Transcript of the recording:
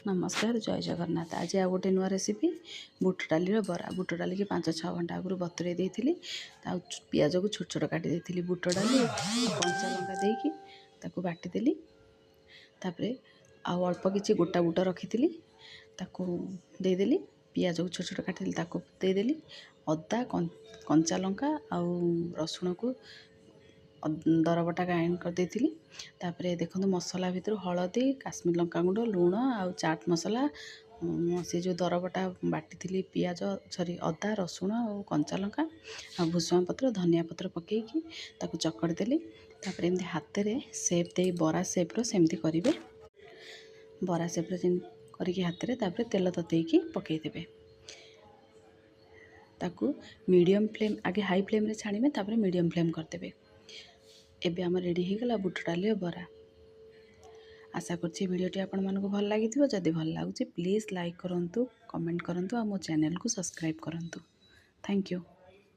नमस्कार जय जगन्नाथ। आज आ गोटे नुआ रेसिपी बुट डाली बरा। बुट डाली की 5-6 घंटा आगु बतुरे देती पियाज को छोट छोट काटी देती बुट डाली कंचा लंका देकी ताकू बाटीदेली आउ अल्प किसी गोटा बुट रखी ताकू देदेली पियाज को छोट छोट काटी ताकू देदेली अदा कंचा लंका आउ रसुण को दरबटा ग्राइंड कर देती देखो मसला भितर हलदी काश्मीर लंका गुंड लुण आउ चाट मसला से जो दरबटा बाटी पियाज सरी अदा रसुण और कंचा लंका आ भुसुंगा पत्र धनिया पत्र पकईकी ताकू चकड़ी देली एमती हाथ में सेप दे बरा सेप्र सेमती करेंगे बरा सेप्र करके हाथ में तेल ततईकी पकईदेवे ताकू मीडियम फ्लेम आगे हाई फ्लेम रे छाड़े मीडियम फ्लेम करदेवे। एबे आम रेडी हो गला बुट डाली बरा। आशा करछि वीडियोटी आपण मानको भल लागि जदि भल लागुछि प्लीज लाइक करंतु कमेंट करंतु आ मो चैनल को सब्सक्राइब करंतु। Thank you.